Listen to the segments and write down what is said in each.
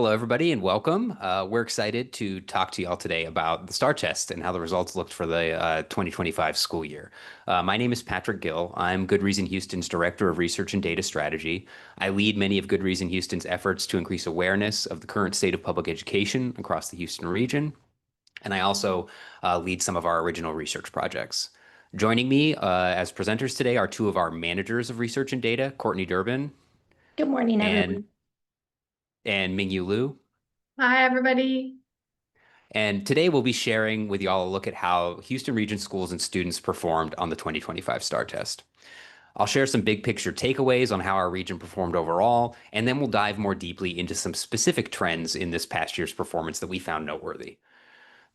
Hello, everybody, and welcome. We're excited to talk to you all today about the STAAR test and how the results looked for the 2025 school year. My name is Patrick Gill. I'm Good Reason Houston's Director of Research and Data Strategy. I lead many of Good Reason Houston's efforts to increase awareness of the current state of public education across the Houston region, and I also lead some of our original research projects. Joining me as presenters today are two of our managers of research and data, Courtney Durbin Good morning, and everyone. Mingyu Liu. Hi, everybody. And today we'll be sharing with y'all a look at how Houston Region schools and students performed on the 2025 STAAR test. I'll share some big picture takeaways on how our region performed overall, and then we'll dive more deeply into some specific trends in this past year's performance that we found noteworthy.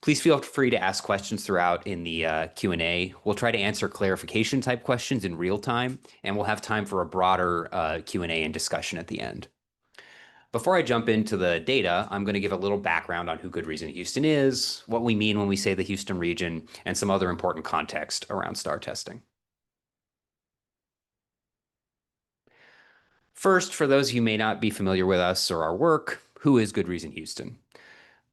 Please feel free to ask questions throughout in the Q&A. We'll try to answer clarification type questions in real time, and we'll have time for a broader Q&A and discussion at the end. Before I jump into the data, I'm going to give a little background on who Good Reason Houston is, what we mean when we say the Houston region, and some other important context around STAAR testing. First, for those who may not be familiar with us or our work, who is Good Reason Houston?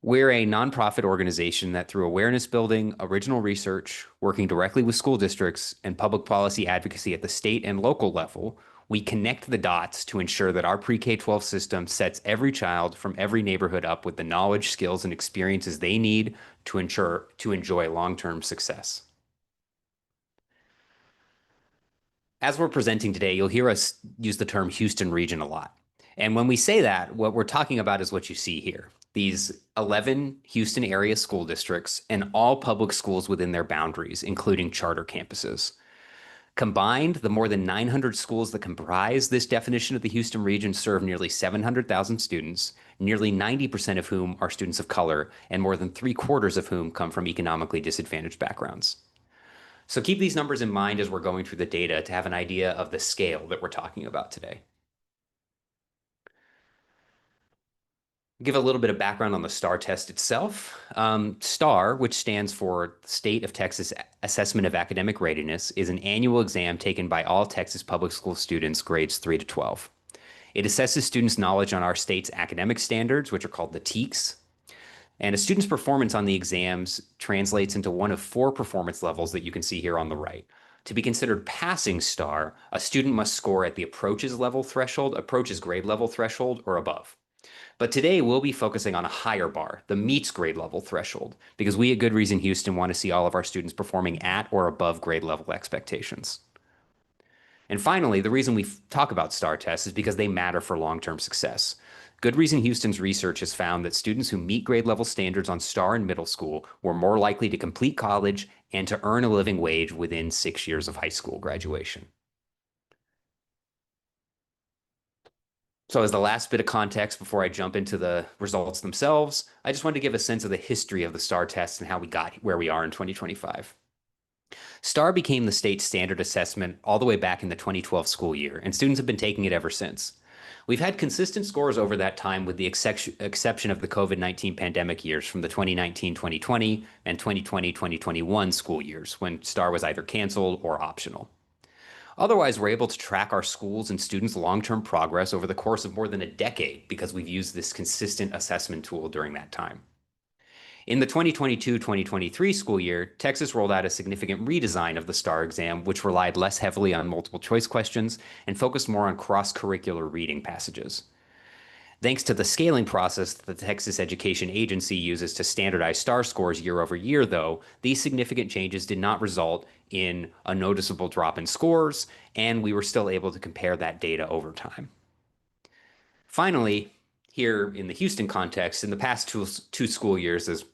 We're a nonprofit organization that through awareness building, original research, working directly with school districts, and public policy advocacy at the state and local level, we connect the dots to ensure that our pre-K-12 system sets every child from every neighborhood up with the knowledge, skills, and experiences they need to enjoy long-term success. As we're presenting today, you'll hear us use the term Houston region a lot. And when we say that, what we're talking about is what you see here. These 11 Houston area school districts and all public schools within their boundaries, including charter campuses. Combined, the more than 900 schools that comprise this definition of the Houston region serve nearly 700,000 students, nearly 90% of whom are students of color, and more than 3/4 of whom come from economically disadvantaged backgrounds. So keep these numbers in mind as we're going through the data to have an idea of the scale that we're talking about today. Give a little bit of background on the STAAR test itself. STAAR, which stands for State of Texas Assessment of Academic Readiness, is an annual exam taken by all Texas public school students grades 3 to 12. It assesses students' knowledge on our state's academic standards, which are called the TEKS. And a student's performance on the exams translates into one of 4 performance levels that you can see here on the right. To be considered passing STAAR, a student must score at the approaches grade level threshold, or above. But today we'll be focusing on a higher bar, the meets grade level threshold, because we at Good Reason Houston want to see all of our students performing at or above grade level expectations. And finally, the reason we talk about STAAR tests is because they matter for long-term success. Good Reason Houston's research has found that students who meet grade level standards on STAAR in middle school were more likely to complete college and to earn a living wage within 6 years of high school graduation. So as the last bit of context before I jump into the results themselves, I just wanted to give a sense of the history of the STAAR test and how we got where we are in 2025. STAAR became the state's standard assessment all the way back in the 2012 school year, and students have been taking it ever since. We've had consistent scores over that time with the exception of the COVID-19 pandemic years from the 2019-2020 and 2020-2021 school years when STAAR was either canceled or optional. Otherwise, we're able to track our schools and students' long-term progress over the course of more than a decade because we've used this consistent assessment tool during that time. In the 2022-2023 school year, Texas rolled out a significant redesign of the STAAR exam, which relied less heavily on multiple choice questions and focused more on cross-curricular reading passages. Thanks to the scaling process that the Texas Education Agency uses to standardize STAAR scores year over year, though, these significant changes did not result in a noticeable drop in scores, and we were still able to compare that data over time. Finally, here in the Houston context, in the past two school years, as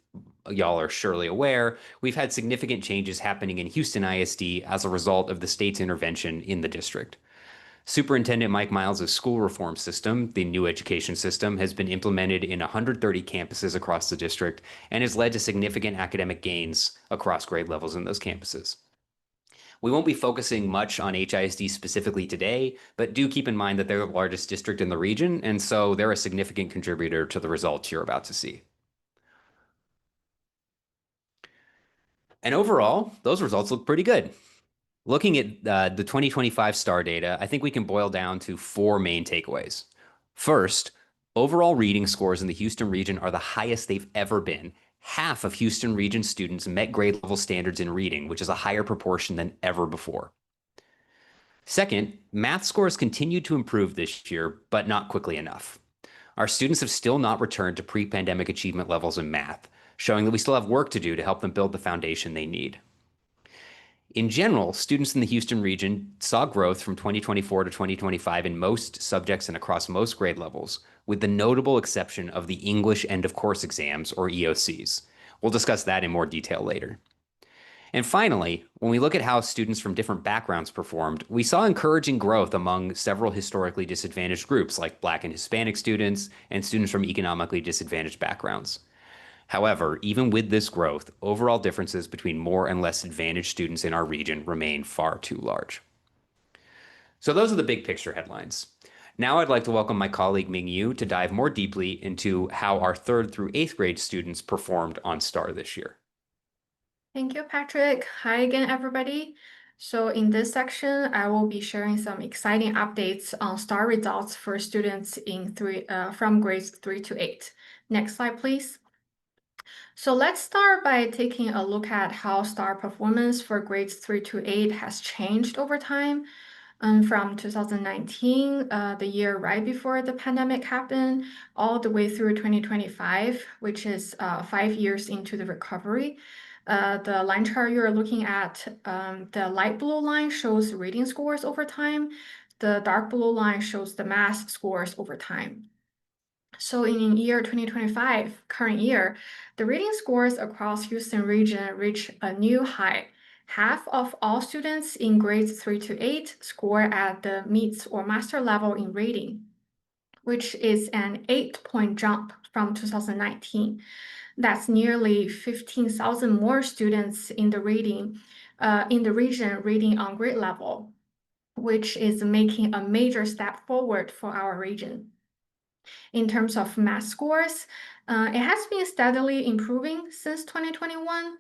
y'all are surely aware, we've had significant changes happening in Houston ISD as a result of the state's intervention in the district. Superintendent Mike Miles' school reform system, the new education system, has been implemented in 130 campuses across the district and has led to significant academic gains across grade levels in those campuses. We won't be focusing much on HISD specifically today, but do keep in mind that they're the largest district in the region, and so they're a significant contributor to the results you're about to see. And overall, those results look pretty good. Looking at the 2025 STAAR data, I think we can boil down to 4 main takeaways. First, Overall reading scores in the Houston region are the highest they've ever been. Half of Houston region students met grade level standards in reading, which is a higher proportion than ever before. Second, math scores continue to improve this year, but not quickly enough. Our students have still not returned to pre pandemic achievement levels in math, showing that we still have work to do to help them build the foundation they need. In general, students in the Houston region saw growth from 2024 to 2025 in most subjects and across most grade levels, with the notable exception of the English end of course exams, or EOCs. We'll discuss that in more detail later. And finally, when we look at how students from different backgrounds performed, we saw encouraging growth among several historically disadvantaged groups like Black and Hispanic students and students from economically disadvantaged backgrounds. However, even with this growth, overall differences between more and less advantaged students in our region remain far too large. So those are the big picture headlines. Now I'd like to welcome my colleague Ming Yu to dive more deeply into how our 3rd through 8th grade students performed on STAAR this year. Thank you, Patrick. Hi again, everybody. So in this section, I will be sharing some exciting updates on STAR results for students from grades 3 to 8. Next slide, please. So let's start by taking a look at how STAR performance for grades 3 to 8 has changed over time. From 2019, the year right before the pandemic happened, all the way through 2025, which is 5 years into the recovery. The line chart you're looking at, the light blue line shows reading scores over time. The dark blue line shows the math scores over time. So in year 2025, current year, the reading scores across Houston region reach a new high. Half of all students in grades 3 to 8 score at the meets or master level in reading, which is an 8-point jump from 2019. That's nearly 15,000 more students in the region reading on grade level, which is making a major step forward for our region. In terms of math scores, it has been steadily improving since 2021.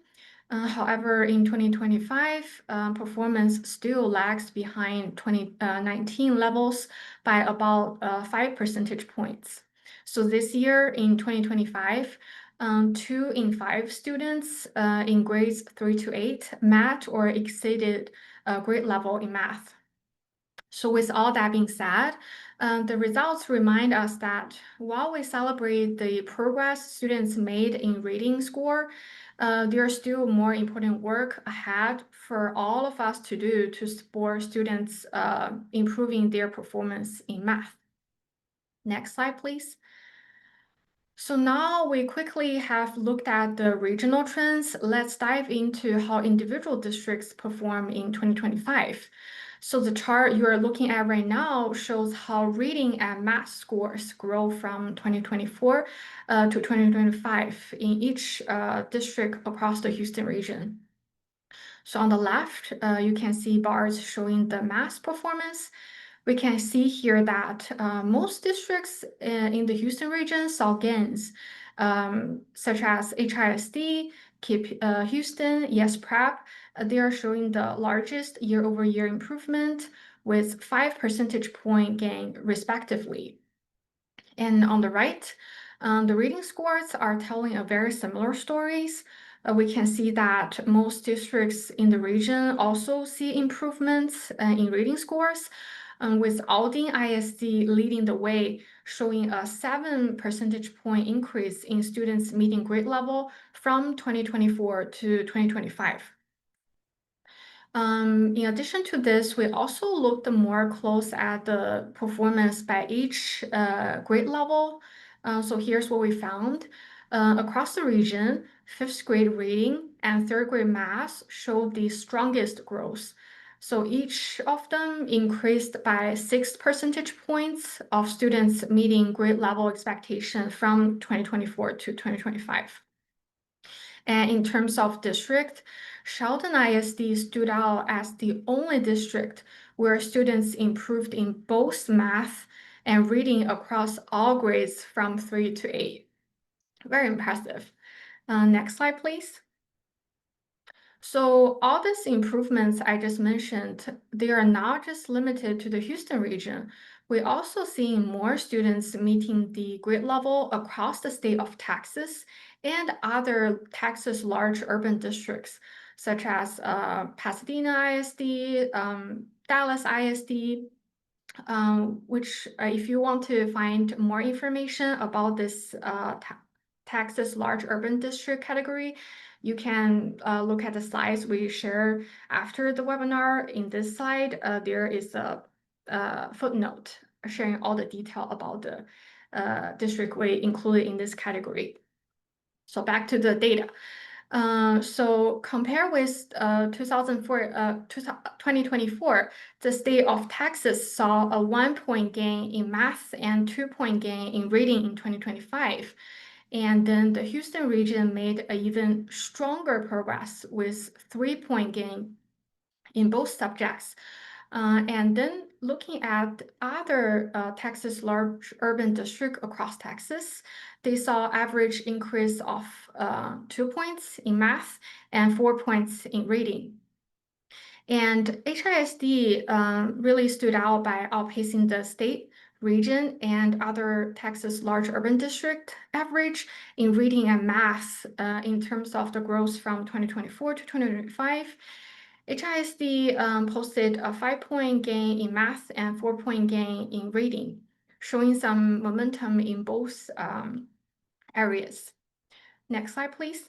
However, in 2025, performance still lags behind 2019 levels by about 5 percentage points. So this year in 2025, 2 in 5 students in grades 3 to 8 met or exceeded grade level in math. So with all that being said, the results remind us that while we celebrate the progress students made in reading score, there's still more important work ahead for all of us to do to support students improving their performance in math. Next slide, please. So now we quickly have looked at the regional trends. Let's dive into how individual districts perform in 2025. So the chart you are looking at right now shows how reading and math scores grow from 2024 to 2025 in each district across the Houston region. So on the left, you can see bars showing the math performance. We can see here that most districts in the Houston region saw gains, such as HISD, Keep Houston, Yes Prep. They are showing the largest year-over-year improvement with 5 percentage point gain respectively. And on the right, the reading scores are telling a very similar stories. We can see that most districts in the region also see improvements in reading scores, with Aldine ISD leading the way, showing a 7 percentage point increase in students meeting grade level from 2024 to 2025. In addition to this, we also looked more close at the performance by each grade level. So here's what we found. Across the region, 5th grade reading and 3rd grade math showed the strongest growth. So each of them increased by 6 percentage points of students meeting grade level expectation from 2024 to 2025. And in terms of district, Shelton ISD stood out as the only district where students improved in both math and reading across all grades from 3 to 8. Very impressive. Next slide, please. So all these improvements I just mentioned, they are not just limited to the Houston region, We also seeing more students meeting the grade level across the state of Texas and other Texas large urban districts, such as Pasadena ISD, Dallas ISD, which if you want to find more information about this Texas large urban district category, you can look at the slides we share after the webinar. In this slide, there is a footnote sharing all the detail about the district we included in this category. So back to the data. So compare with 2024, the state of Texas saw a 1 point gain in math and 2 point gain in reading in 2025. And then the Houston region made an even stronger progress with 3 point gain in both subjects. And then looking at other Texas large urban district across Texas, they saw average increase of 2 points in math and 4 points in reading. And HISD really stood out by outpacing the state, region, and other Texas large urban district average in reading and math in terms of the growth from 2024 to 2025. HISD posted a 5 point gain in math and 4 point gain in reading, showing some momentum in both areas. Next slide, please.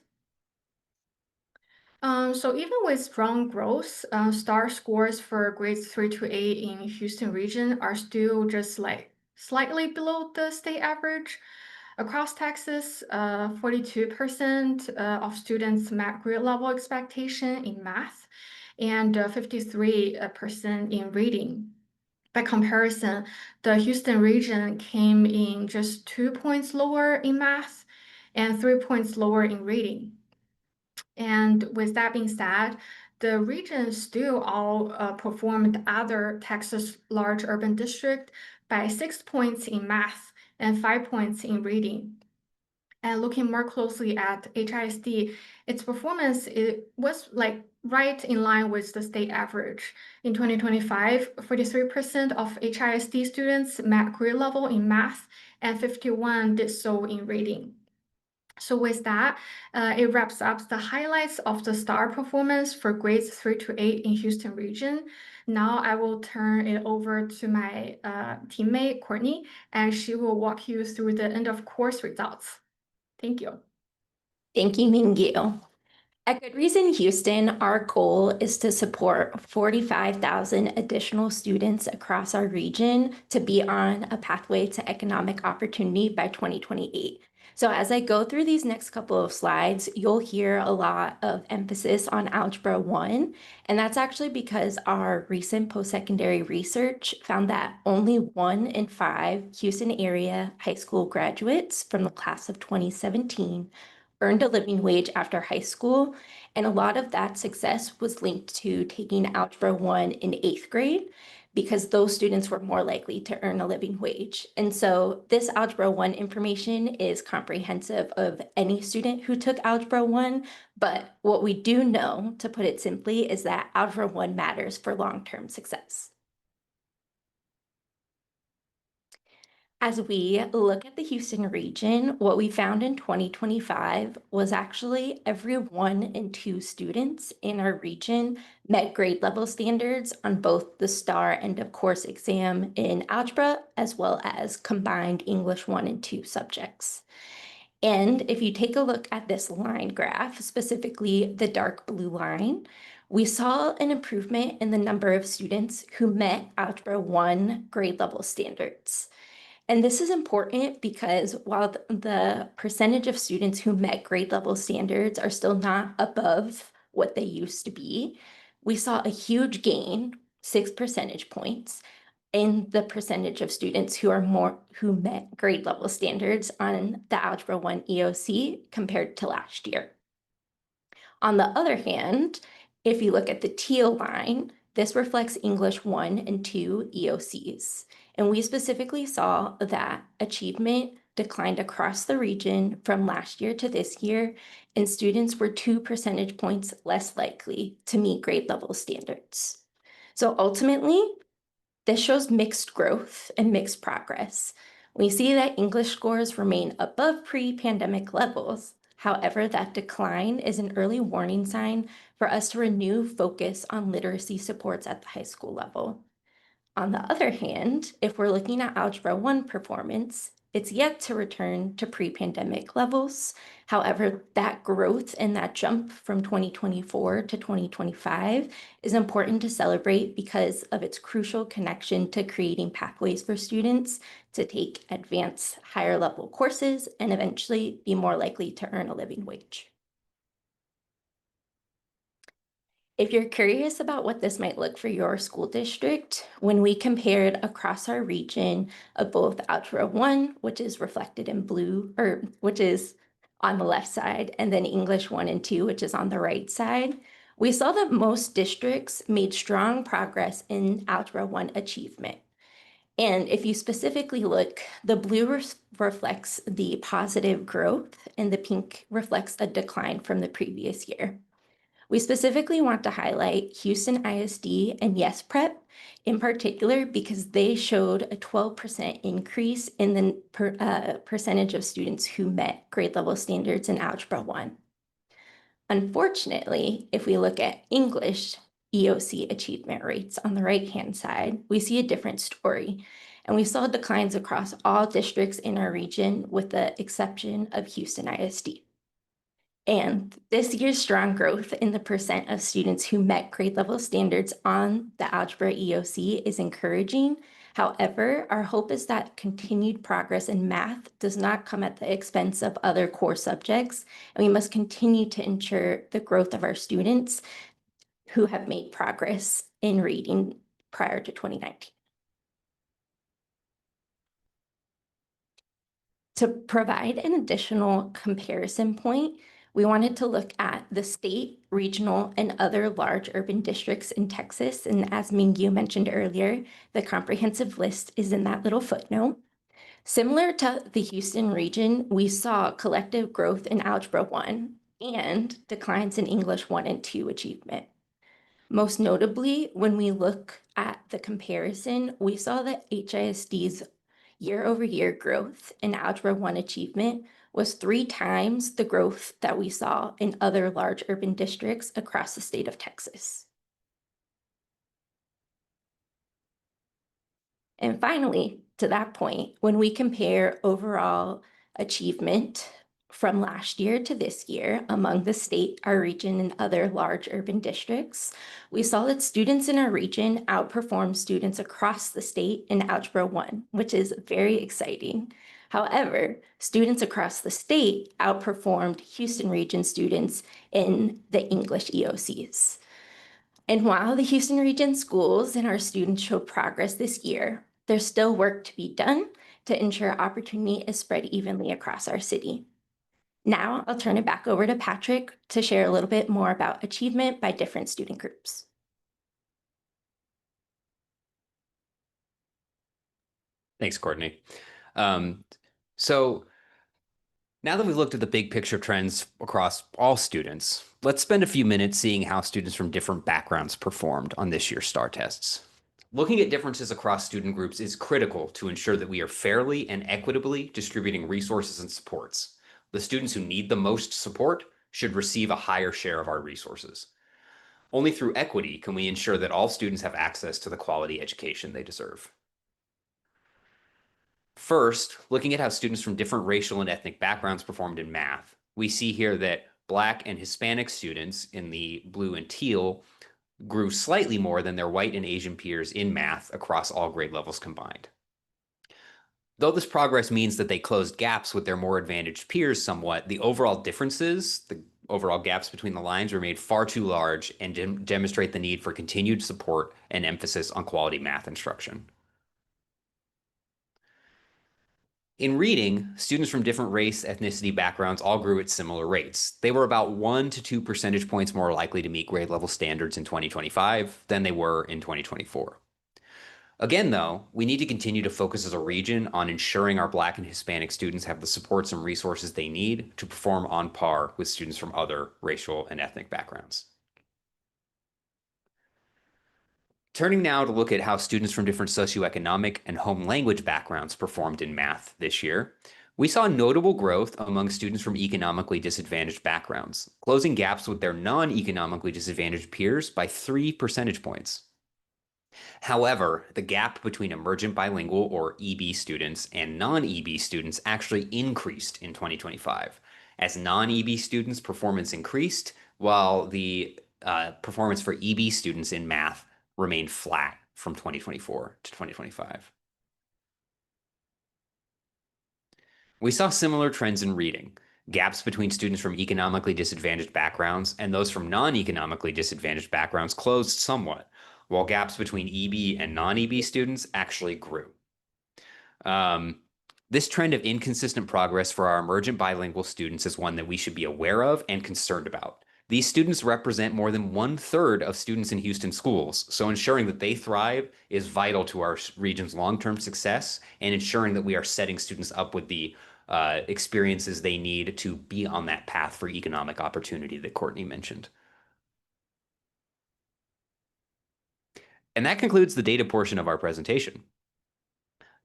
So even with strong growth, STAAR scores for grades 3 to 8 in Houston region are still just like slightly below the state average. Across Texas, 42% of students met grade level expectation in math and 53% in reading. By comparison, the Houston region came in just 2 points lower in math and 3 points lower in reading. And with that being said, the region still outperformed other Texas large urban district by 6 points in math and 5 points in reading. And looking more closely at HISD, its performance was like right in line with the state average. In 2025, 43% of HISD students met grade level in math and 51 did so in reading. So with that, it wraps up the highlights of the STAAR performance for grades 3 to 8 in Houston region. Now I will turn it over to my teammate, Courtney, and she will walk you through the end of course results. Thank you. Thank you, Mingyu. At Good Reason Houston, our goal is to support 45,000 additional students across our region to be on a pathway to economic opportunity by 2028. So as I go through these next couple of slides, you'll hear a lot of emphasis on Algebra 1, and that's actually because our recent post-secondary research found that only 1 in 5 Houston area high school graduates from the class of 2017 earned a living wage after high school, and a lot of that success was linked to taking Algebra 1 in 8th grade because those students were more likely to earn a living wage. And so this Algebra 1 information is comprehensive of any student who took Algebra 1, but what we do know, to put it simply, is that Algebra 1 matters for long-term success. As we look at the Houston region, what we found in 2025 was actually every 1 in 2 students in our region met grade level standards on both the STAAR end of course exam in algebra as well as combined English 1 and 2 subjects. And if you take a look at this line graph, specifically the dark blue line, we saw an improvement in the number of students who met Algebra 1 grade level standards. And this is important because while the percentage of students who met grade level standards are still not above what they used to be, we saw a huge gain, 6 percentage points, in the percentage of students who met grade level standards on the Algebra 1 EOC compared to last year. On the other hand, if you look at the teal line, this reflects English 1 and 2 EOCs. And we specifically saw that achievement declined across the region from last year to this year, and students were 2 percentage points less likely to meet grade level standards. So ultimately, This shows mixed growth and mixed progress. We see that English scores remain above pre-pandemic levels. However, that decline is an early warning sign for us to renew focus on literacy supports at the high school level. On the other hand, if we're looking at Algebra 1 performance, it's yet to return to pre-pandemic levels. However, that growth and that jump from 2024 to 2025 is important to celebrate because of its crucial connection to creating pathways for students to take advanced higher level courses and eventually be more likely to earn a living wage. If you're curious about what this might look for your school district, when we compared across our region of both Algebra 1, which is reflected in blue, or which is on the left side, and then English 1 and 2, which is on the right side, we saw that most districts made strong progress in Algebra 1 achievement. And if you specifically look, the blue reflects the positive growth, and the pink reflects a decline from the previous year. We specifically want to highlight Houston ISD and Yes Prep in particular because they showed a 12% increase in the percentage of students who met grade level standards in Algebra 1. Unfortunately, if we look at English EOC achievement rates on the right-hand side, we see a different story. And we saw declines across all districts in our region with the exception of Houston ISD. And this year's strong growth in the percent of students who met grade level standards on the Algebra EOC is encouraging. However, our hope is that continued progress in math does not come at the expense of other core subjects, and we must continue to ensure the growth of our students who have made progress in reading prior to 2019. To provide an additional comparison point, we wanted to look at the state, regional, and other large urban districts in Texas. And as Mingyu mentioned earlier, the comprehensive list is in that little footnote. Similar to the Houston region, we saw collective growth in Algebra 1 and declines in English 1 and 2 achievement. Most notably, when we look at the comparison, we saw that HISD's year-over-year growth in Algebra 1 achievement was 3 times the growth that we saw in other large urban districts across the state of Texas. And finally, to that point, when we compare overall achievement from last year to this year among the state, our region, and other large urban districts, we saw that students in our region outperformed students across the state in Algebra 1, which is very exciting. However, students across the state outperformed Houston region students in the English EOCs. And while the Houston region schools and our students showed progress this year, there's still work to be done to ensure opportunity is spread evenly across our city. Now I'll turn it back over to Patrick to share a little bit more about achievement by different student groups. Thanks, Courtney. So now that we've looked at the big picture trends across all students, let's spend a few minutes seeing how students from different backgrounds performed on this year's STAAR tests. Looking at differences across student groups is critical to ensure that we are fairly and equitably distributing resources and supports. The students who need the most support should receive a higher share of our resources. Only through equity can we ensure that all students have access to the quality education they deserve. First, looking at how students from different racial and ethnic backgrounds performed in math, we see here that Black and Hispanic students in the blue and teal grew slightly more than their white and Asian peers in math across all grade levels combined. Though this progress means that they closed gaps with their more advantaged peers somewhat, the overall differences, the overall gaps between the lines, remain far too large and demonstrate the need for continued support and emphasis on quality math instruction. In reading, students from different race, ethnicity backgrounds all grew at similar rates. They were about 1 to 2 percentage points more likely to meet grade level standards in 2025 than they were in 2024. Again, though, we need to continue to focus as a region on ensuring our Black and Hispanic students have the supports and resources they need to perform on par with students from other racial and ethnic backgrounds. Turning now to look at how students from different socioeconomic and home language backgrounds performed in math this year, we saw notable growth among students from economically disadvantaged backgrounds, closing gaps with their non-economically disadvantaged peers by 3 percentage points. However, the gap between emergent bilingual or EB students and non-EB students actually increased in 2025 as non-EB students' performance increased while the performance for EB students in math remained flat from 2024 to 2025. We saw similar trends in reading. Gaps between students from economically disadvantaged backgrounds and those from non-economically disadvantaged backgrounds closed somewhat, while gaps between EB and non-EB students actually grew. Um, this trend of inconsistent progress for our emergent bilingual students is one that we should be aware of and concerned about. These students represent more than 1/3 of students in Houston schools, so ensuring that they thrive is vital to our region's long-term success and ensuring that we are setting students up with the experiences they need to be on that path for economic opportunity that Courtney mentioned. And that concludes the data portion of our presentation.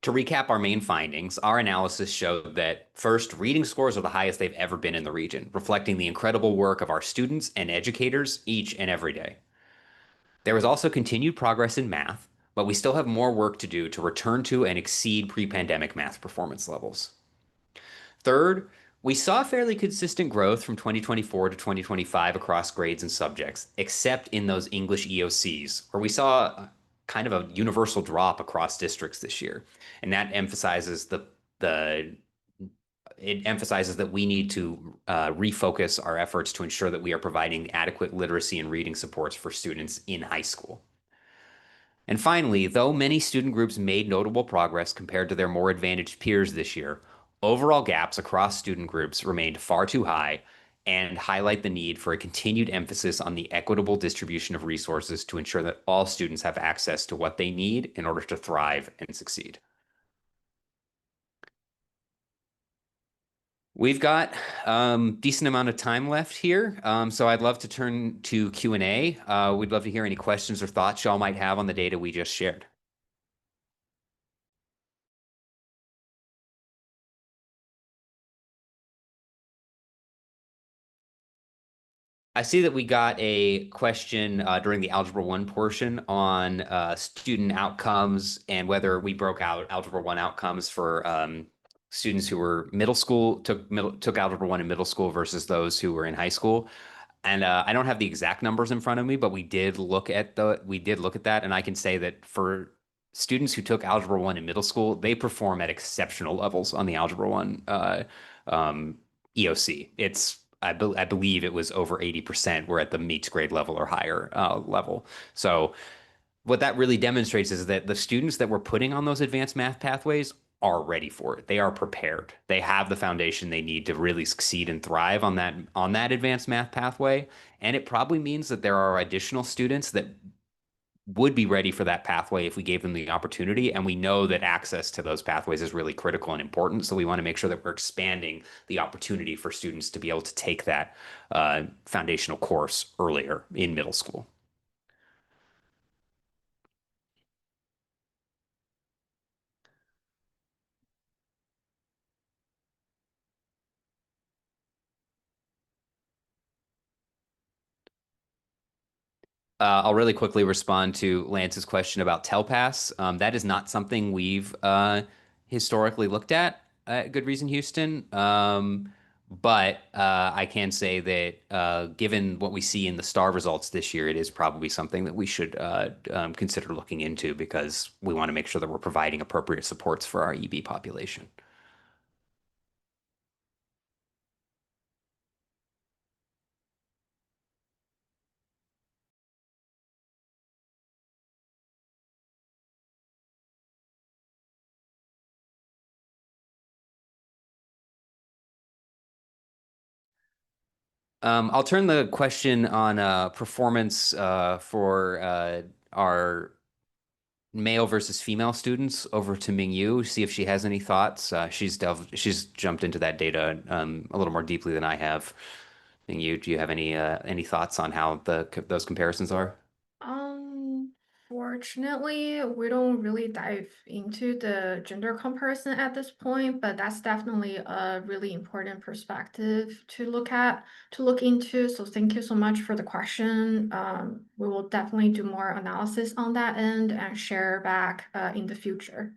To recap our main findings, our analysis showed that first, reading scores are the highest they've ever been in the region, reflecting the incredible work of our students and educators each and every day. There was also continued progress in math, but we still have more work to do to return to and exceed pre-pandemic math performance levels. Third, we saw fairly consistent growth from 2024 to 2025 across grades and subjects, except in those English EOCs, where we saw kind of a universal drop across districts this year. And that emphasizes the it emphasizes that we need to refocus our efforts to ensure that we are providing adequate literacy and reading supports for students in high school. And finally, though many student groups made notable progress compared to their more advantaged peers this year, overall gaps across student groups remained far too high and highlight the need for a continued emphasis on the equitable distribution of resources to ensure that all students have access to what they need in order to thrive and succeed. We've got decent amount of time left here, so I'd love to turn to Q&A. We'd love to hear any questions or thoughts y'all might have on the data we just shared. I see that we got a question during the Algebra 1 portion on student outcomes and whether we broke out Algebra 1 outcomes for students who were took Algebra 1 in middle school versus those who were in high school. And I don't have the exact numbers in front of me, but we did look at that, and I can say that for students who took Algebra 1 in middle school, they perform at exceptional levels on the Algebra 1 EOC. I believe it was over 80% were at the meets grade level or higher level. So what that really demonstrates is that the students that we're putting on those advanced math pathways are ready for it. They are prepared. They have the foundation they need to really succeed and thrive on that advanced math pathway. And it probably means that there are additional students that would be ready for that pathway if we gave them the opportunity. And we know that access to those pathways is really critical and important. So we want to make sure that we're expanding the opportunity for students to be able to take that foundational course earlier in middle school. I'll really quickly respond to Lance's question about TELPAS. That is not something we've historically looked at Good Reason Houston. But I can say that given what we see in the STAAR results this year, it is probably something that we should consider looking into because we want to make sure that we're providing appropriate supports for our EB population. I'll turn the question on performance for our male versus female students over to Mingyu, see if she has any thoughts. She's jumped into that data a little more deeply than I have. Mingyu, do you have any thoughts on how those comparisons are? For Unfortunately, we don't really dive into the gender comparison at this point, but that's definitely a really important perspective to look into. So thank you so much for the question. We will definitely do more analysis on that end and share back in the future.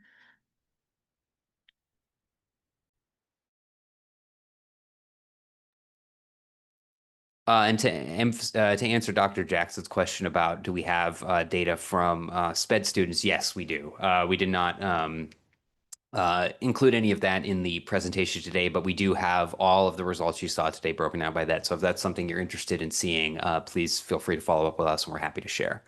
And to answer Dr. Jackson's question about do we have data from SPED students? Yes, we do. We did not include any of that in the presentation today, but we do have all of the results you saw today broken down by that. So if that's something you're interested in seeing, please feel free to follow up with us, and we're happy to share.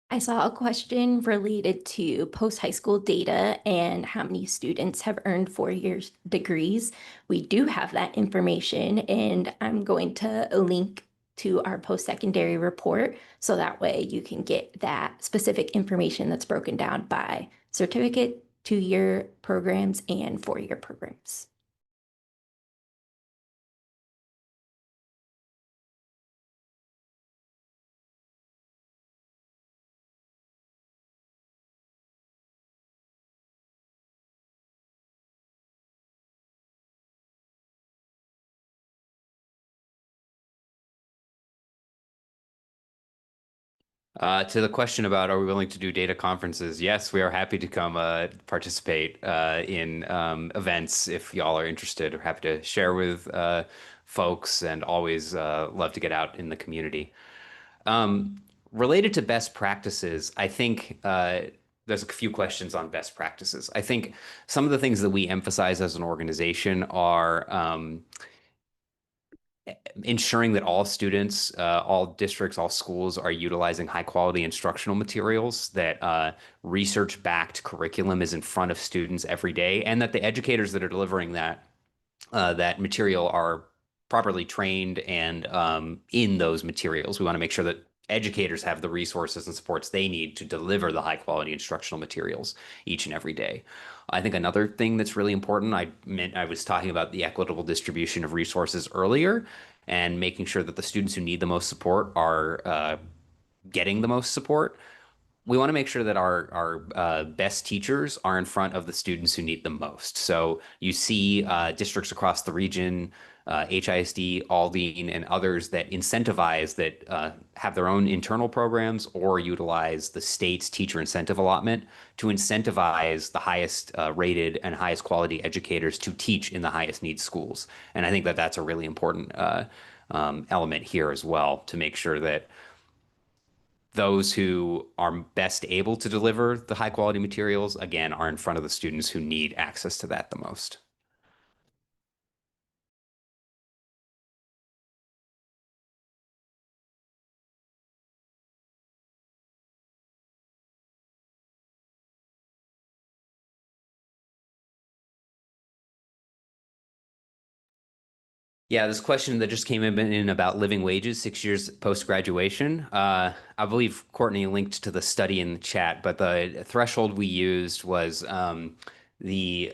I saw a question related to post-high school data and how many students have earned 4 year degrees. We do have that information, and I'm going to link to our post-secondary report so that way you can get that specific information that's broken down by certificate, 2 year programs, and 4 year programs. To the question about are we willing to do data conferences? Yes, we are happy to come participate in events if y'all are interested. We're happy to share with folks and always love to get out in the community. Related to best practices, I think there's a few questions on best practices. I think some of the things that we emphasize as an organization are ensuring that all students, all districts, all schools are utilizing high quality instructional materials, that research-backed curriculum is in front of students every day, and that the educators that are delivering that material are properly trained and in those materials. We want to make sure that educators have the resources and supports they need to deliver the high quality instructional materials each and every day. I think another thing that's really important, I was talking about the equitable distribution of resources earlier, and making sure that the students who need the most support are getting the most support. We want to make sure that our best teachers are in front of the students who need them most. So you see districts across the region, HISD, Aldine, and others that incentivize that have their own internal programs or utilize the state's teacher incentive allotment to incentivize the highest rated and highest quality educators to teach in the highest need schools. And I think that that's a really important element here as well, to make sure that those who are best able to deliver the high quality materials, again, are in front of the students who need access to that the most. Yeah, this question that just came in about living wages 6 years post-graduation. I believe Courtney linked to the study in the chat, but the threshold we used was the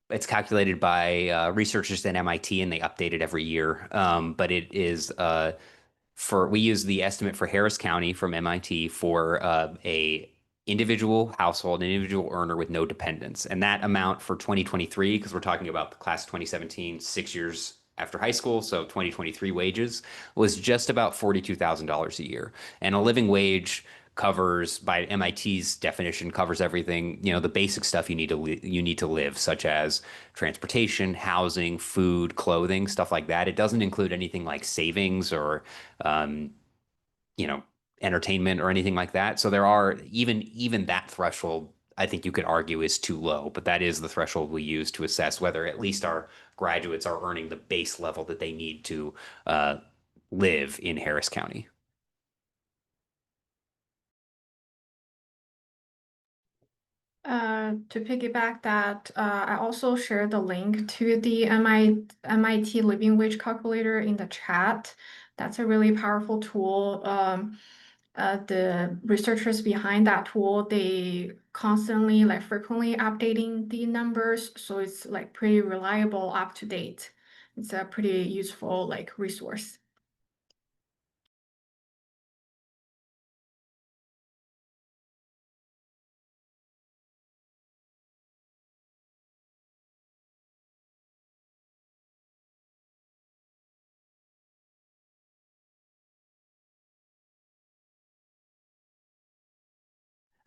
it's calculated by researchers at MIT, and they update it every year. But it is we use the estimate for Harris County from MIT for a individual household, an individual earner with no dependents. And that amount for 2023, because we're talking about the class of 2017, 6 years after high school, so 2023 wages, was just about $42,000 a year. And a living wage covers, by MIT's definition, covers everything, the basic stuff you need to live, such as transportation, housing, food, clothing, stuff like that. It doesn't include anything like savings or um, you know, entertainment or anything like that. So there are even that threshold, I think you could argue is too low, but that is the threshold we use to assess whether at least our graduates are earning the base level that they need to live in Harris County. To piggyback that, I also shared the link to the MIT living wage calculator in the chat. That's a really powerful tool. The researchers behind that tool, they constantly, like frequently updating the numbers, so it's like pretty reliable, up to date. It's a pretty useful like resource.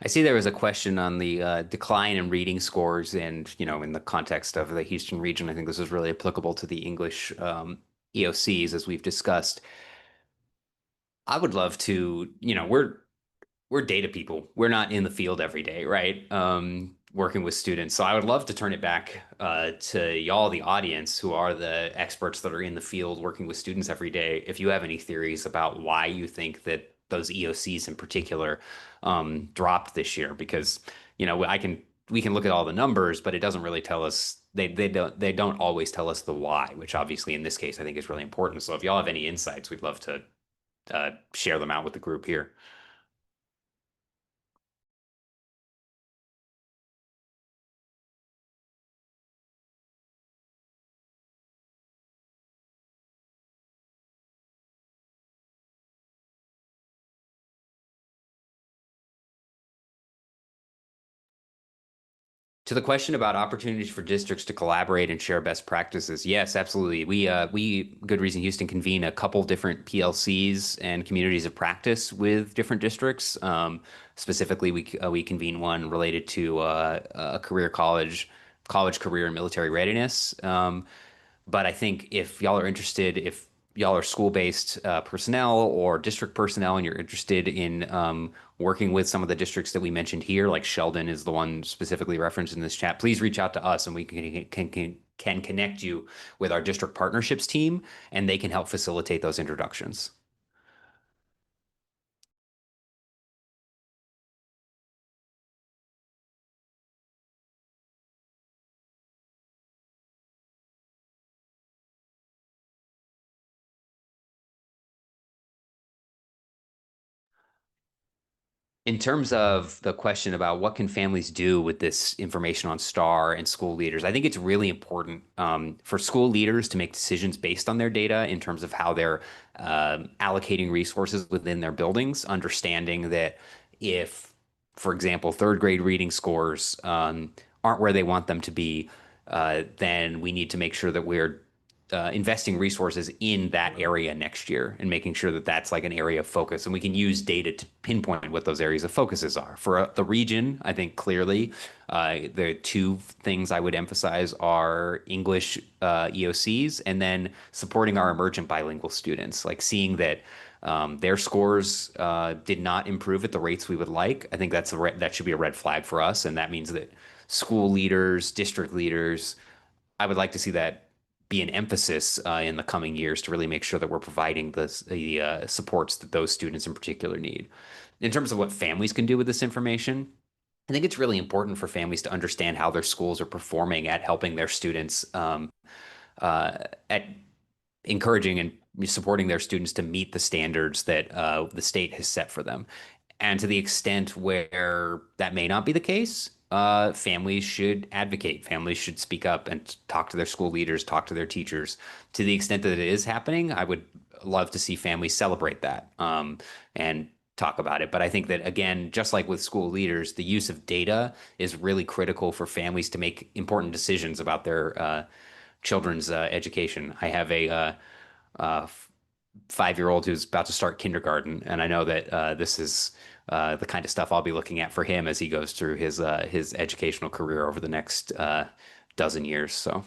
I see there was a question on the decline in reading scores, and in the context of the Houston region, I think this is really applicable to the English EOCs, as we've discussed. I would love to, we're data people. We're not in the field every day, right? Working with students. So I would love to turn it back to y'all, the audience, who are the experts that are in the field working with students every day. If you have any theories about why you think that those EOCs in particular dropped this year, because we can look at all the numbers, but it doesn't really tell us. They don't always tell us the why, which obviously in this case I think is really important. So if y'all have any insights, we'd love to share them out with the group here. To the question about opportunities for districts to collaborate and share best practices, yes, absolutely. We Good Reason Houston convene a couple different PLCs and communities of practice with different districts. Specifically, we convene one related to a college career and military readiness. But I think if y'all are interested, if y'all are school-based personnel or district personnel, and you're interested in working with some of the districts that we mentioned here, like Sheldon is the one specifically referenced in this chat, please reach out to us and we can connect you with our district partnerships team, and they can help facilitate those introductions. In terms of the question about what can families do with this information on STAAR and school leaders, I think it's really important for school leaders to make decisions based on their data in terms of how they're allocating resources within their buildings, understanding that if, for example, third grade reading scores aren't where they want them to be, then we need to make sure that we're investing resources in that area next year and making sure that that's like an area of focus. And we can use data to pinpoint what those areas of focuses are. For the region, I think clearly the two things I would emphasize are English EOCs and then supporting our emergent bilingual students, like seeing that their scores did not improve at the rates we would like. I think that should be a red flag for us. And that means that school leaders, district leaders, I would like to see that be an emphasis in the coming years to really make sure that we're providing the supports that those students in particular need. In terms of what families can do with this information, I think it's really important for families to understand how their schools are performing at helping their students, at encouraging and supporting their students to meet the standards that the state has set for them. And to the extent where that may not be the case, families should advocate. Families should speak up and talk to their school leaders, talk to their teachers. To the extent that it is happening, I would love to see families celebrate that and talk about it. But I think that, again, just like with school leaders, the use of data is really critical for families to make important decisions about their children's education. I have a 5-year-old who's about to start kindergarten, and I know that this is the kind of stuff I'll be looking at for him as he goes through his educational career over the next dozen years. So.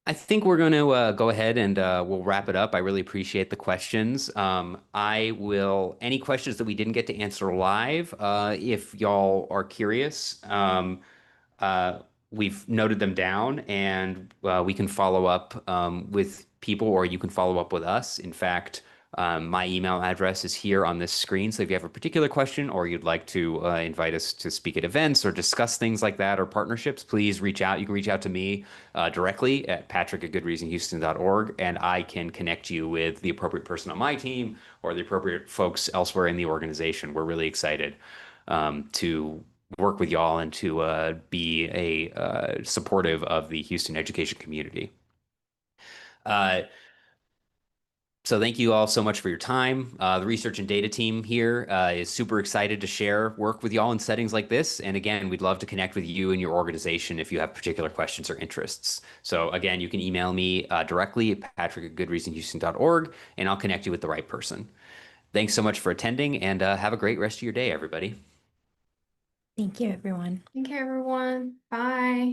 I think we're going to go ahead and we'll wrap it up. I really appreciate the questions. Any questions that we didn't get to answer live, if y'all are curious, uh, we've noted them down and we can follow up with people or you can follow up with us. In fact, My email address is here on this screen. So if you have a particular question or you'd like to invite us to speak at events or discuss things like that or partnerships, please reach out. You can reach out to me directly at patrick@goodreasonhouston.org, and I can connect you with the appropriate person on my team or the appropriate folks elsewhere in the organization. We're really excited to work with y'all and to be a supportive of the Houston education community. Uh, so thank you all so much for your time. The research and data team here is super excited to share work with y'all in settings like this. And again, we'd love to connect with you and your organization if you have particular questions or interests. So again, you can email me directly at patrick@goodreasonhouston.org, and I'll connect you with the right person. Thanks so much for attending, and have a great rest of your day, everybody. Thank you, everyone. Thank you, everyone. Bye.